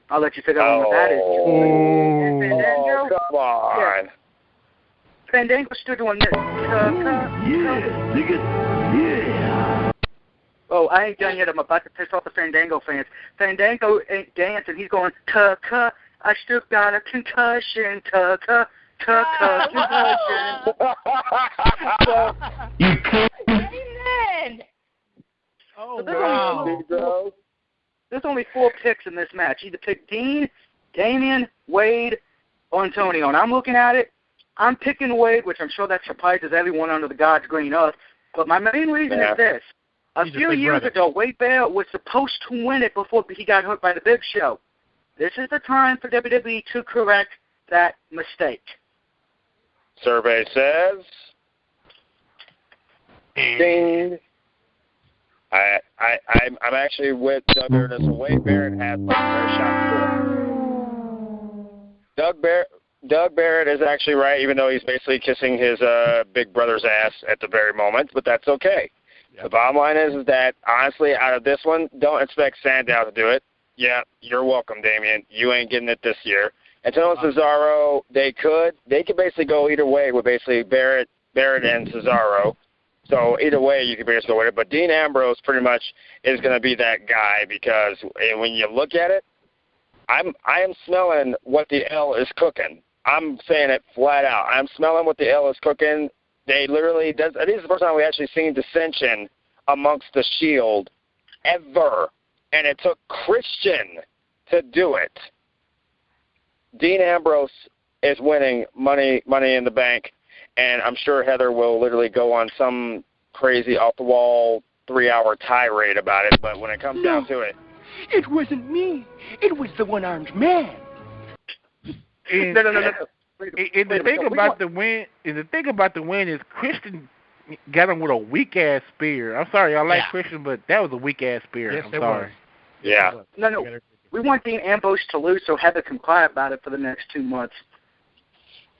I'll let you figure out what that is. Come on. Yeah. Fandango's still doing this. Oh, I ain't done yet. I'm about to piss off the Fandango fans. Fandango ain't dancing. He's going, I still got a concussion. Concussion. Amen. Oh, wow. There's only 4 picks in this match. Either pick Dean, Damian, Wade, or Antonio. And I'm looking at it. I'm picking Wade, which I'm sure that surprises everyone under the God's green earth. But my main reason is this. A few years ago, Wade Barrett was supposed to win it before he got hurt by the Big Show. This is the time for WWE to correct that mistake. Survey says, ding. I'm actually with Doug Barrett as Wade Barrett has my fair shot before. Doug Barrett is actually right, even though he's basically kissing his big brother's ass at the very moment, but that's okay. Yep. The bottom line is that, honestly, out of this one, don't expect Sandow to do it. Yeah, you're welcome, Damian. You ain't getting it this year. Antonio Cesaro, they could basically go either way with basically Barrett and Cesaro. So either way, you can basically go with it. But Dean Ambrose pretty much is going to be that guy because when you look at it, I am smelling what the L is cooking. I'm saying it flat out. I'm smelling what the L is cooking. They literally, this is the first time we actually seen dissension amongst the Shield ever. And it took Christian to do it. Dean Ambrose is winning Money in the Bank. And I'm sure Heather will literally go on some crazy off-the-wall 3-hour tirade about it. But when it comes down to it, it wasn't me. It was the one-armed man. And the thing about the win is Christian got him with a weak-ass spear. I'm sorry, I like Christian, but that was a weak-ass spear. Yes, I'm sorry. Was. Yeah. No. We want Dean Ambrose to lose so Heather can cry about it for the next 2 months.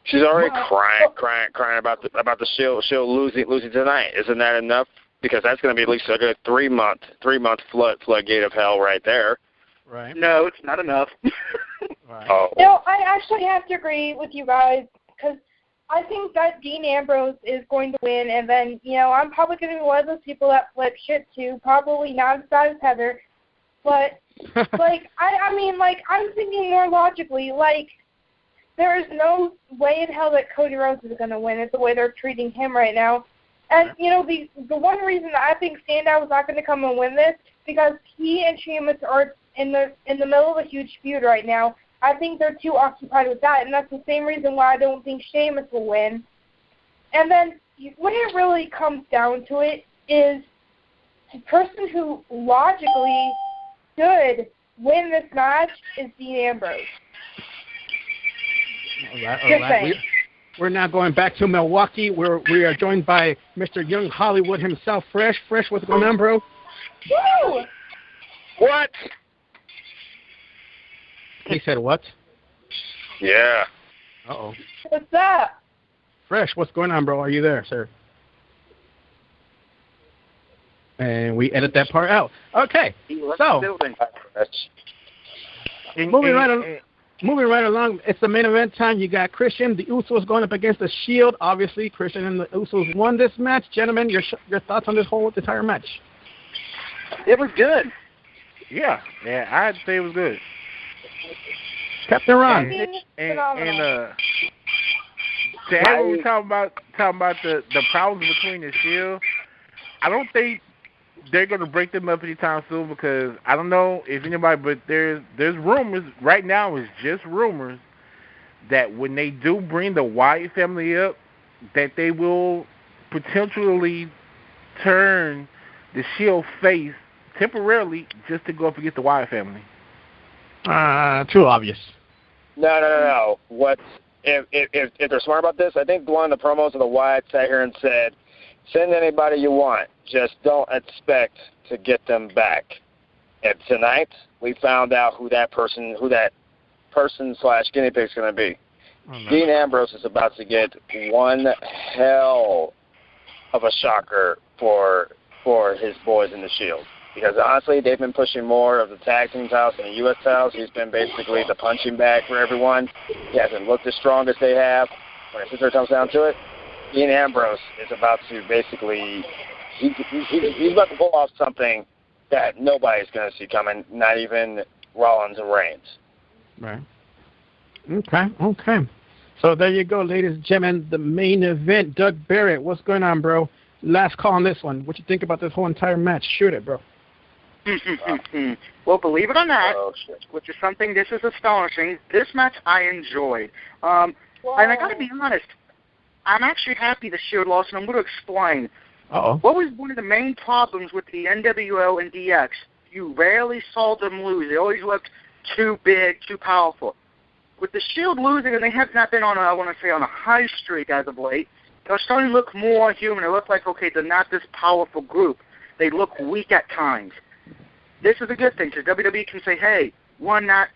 She's already crying about the Shield losing tonight. Isn't that enough? Because that's going to be at least a good 3-month floodgate of hell right there. Right. No, it's not enough. Right. Oh. No, I actually have to agree with you guys because I think that Dean Ambrose is going to win, and then I'm probably going to be one of those people that flip shit too. Probably not as bad as Heather, But, like, I mean, like, I'm thinking more logically, like, there is no way in hell that Cody Rhodes is going to win it the way they're treating him right now. And, you know, the one reason that I think Sandow is not going to come and win this, because he and Sheamus are in the middle of a huge feud right now. I think they're too occupied with that, and that's the same reason why I don't think Sheamus will win. And then when it really comes down to it is the person who logically should win this match is Dean Ambrose. All right. We're now going back to Milwaukee, where we are joined by Mr. Young Hollywood himself, Fresh. Fresh, what's going on, bro? Woo! What? He said what? Yeah. Uh-oh. What's up? Fresh, what's going on, bro? Are you there, sir? And we edit that part out. Okay. So, moving right along, it's the main event time. You got Christian, the Usos going up against the Shield. Obviously, Christian and the Usos won this match. Gentlemen, your thoughts on this whole entire match? It was good. Yeah, I'd say it was good. Captain Ron. And to everyone we talking about the problems between the Shield, I don't think they're going to break them up anytime soon, because I don't know if anybody, but there's rumors right now. It's just rumors that when they do bring the Wyatt family up, that they will potentially turn the Shield face temporarily just to go up against the Wyatt family. Too obvious. No. If they're smart about this, I think one of the promos of the Wyatt sat here and said, send anybody you want. Just don't expect to get them back. And tonight, we found out who that person / guinea pig is going to be. Oh, no. Dean Ambrose is about to get one hell of a shocker for his boys in the Shield. Because honestly, they've been pushing more of the tag team titles and the U.S. titles. He's been basically the punching bag for everyone. He hasn't looked as strong as they have. When it comes down to it, Dean Ambrose is about to basically, he's about to pull off something that nobody's going to see coming, not even Rollins and Reigns. Right. Okay. So there you go, ladies and gentlemen, the main event. Doug Barrett, what's going on, bro? Last call on this one. What you think about this whole entire match? Shoot it, bro. Well, believe it or not, which is something, this is astonishing, this match I enjoyed. And I got to be honest, I'm actually happy the Shield lost, and I'm going to explain. What was one of the main problems with the NWO and DX? You rarely saw them lose. They always looked too big, too powerful. With the Shield losing, and they have not been on a high streak as of late, they're starting to look more human. They look like, okay, they're not this powerful group. They look weak at times. This is a good thing, because WWE can say, hey, we're not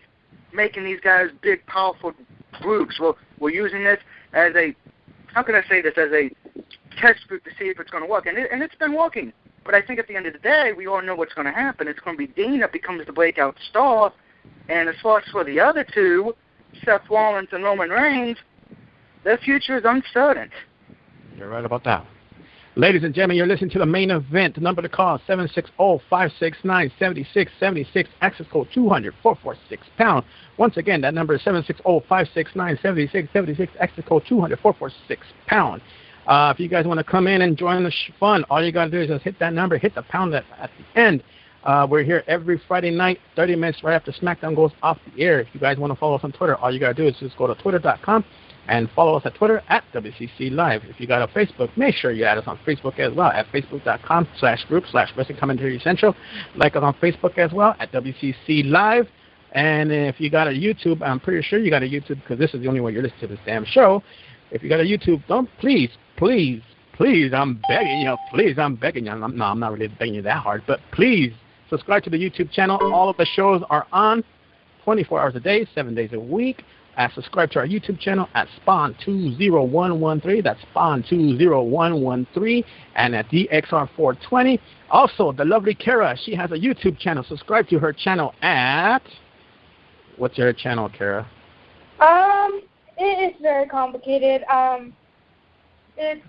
making these guys big, powerful groups. We're using this as a, how can I say this, as a test group to see if it's going to work. And it's been working. But I think at the end of the day, we all know what's going to happen. It's going to be Dean that becomes the breakout star. And as far as for the other two, Seth Rollins and Roman Reigns, their future is uncertain. You're right about that. Ladies and gentlemen, you're listening to the main event. The number to call, 760-569-7676. Access code 200-446-POUND. Once again, that number is 760-569-7676. Access code 200-446-POUND. If you guys want to come in and join the fun, all you got to do is just hit that number, hit the pound at the end. We're here every Friday night, 30 minutes right after SmackDown goes off the air. If you guys want to follow us on Twitter, all you got to do is just go to twitter.com and follow us at Twitter at WCC Live. If you got a Facebook, make sure you add us on Facebook as well at facebook.com/group/Wrestling Commentary Central. Like us on Facebook as well at WCC Live. And if you got a YouTube, I'm pretty sure you got a YouTube, because this is the only way you're listening to this damn show. If you got a YouTube, please, I'm begging you. I'm not really begging you that hard, but please subscribe to the YouTube channel. All of the shows are on 24 hours a day, 7 days a week. Subscribe to our YouTube channel at Spawn20113. That's Spawn20113. And at DXR420. Also, the lovely Kara, she has a YouTube channel. Subscribe to her channel at... What's your channel, Kara? It's very complicated. It's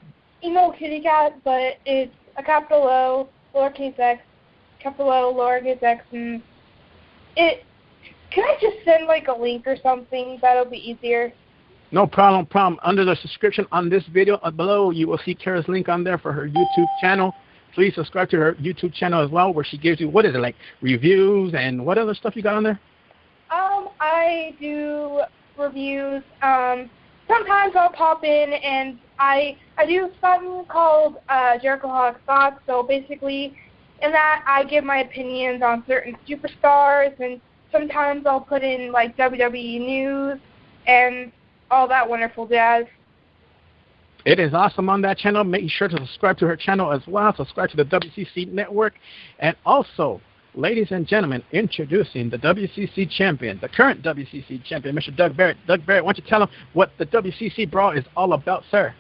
Emo Kitty Cat, but it's a capital O, lowercase x, capital O, lowercase x, and Can I just send like a link or something? That'll be easier. No problem. Under the subscription on this video below, you will see Kara's link on there for her YouTube channel. Please subscribe to her YouTube channel as well, where she gives you, what is it, like reviews and what other stuff you got on there? I do reviews. Sometimes I'll pop in and I do something called Jericho Hawk Thoughts. So basically, in that I give my opinions on certain superstars, and sometimes I'll put in like WWE news and all that wonderful jazz. It is awesome on that channel. Make sure to subscribe to her channel as well. Subscribe to the WCC Network. And also, ladies and gentlemen, introducing the WCC champion, the current WCC champion, Mr. Doug Barrett. Doug Barrett, why don't you tell him what the WCC Brawl is all about, sir?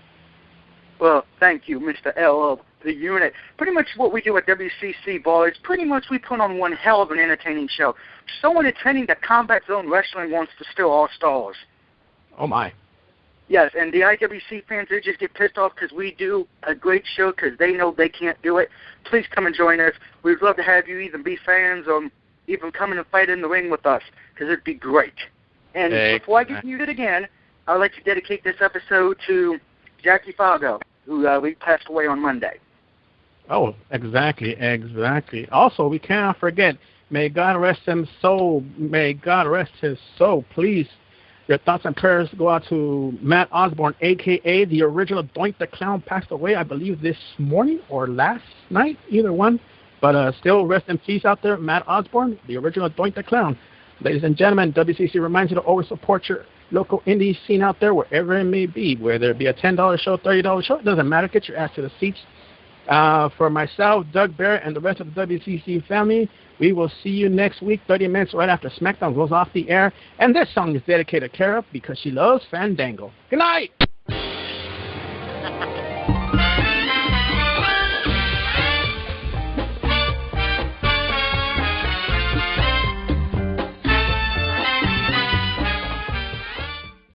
Well, thank you, Mr. L of the unit. Pretty much what we do at WCC Brawl is pretty much we put on one hell of an entertaining show. So entertaining that Combat Zone Wrestling wants to steal our stars. Oh, my. Yes, and the IWC fans, they just get pissed off because we do a great show because they know they can't do it. Please come and join us. We'd love to have you either be fans or even come in and fight in the ring with us because it'd be great. And before I get muted again, I'd like to dedicate this episode to Jackie Fargo, who we passed away on Monday. Oh, exactly. Also, we cannot forget, may God rest his soul. May God rest his soul. Please, your thoughts and prayers go out to Matt Osborne, a.k.a. the original Doink the Clown, passed away, I believe, this morning or last night, either one. But still, rest in peace out there, Matt Osborne, the original Doink the Clown. Ladies and gentlemen, WCC reminds you to always support your local indie scene out there, wherever it may be, whether it be a $10 show, $30 show, it doesn't matter. Get your ass to the seats. For myself, Doug Barrett, and the rest of the WCC family, we will see you next week, 30 minutes right after SmackDown goes off the air. And this song is dedicated to Kara because she loves Fandango. Good night!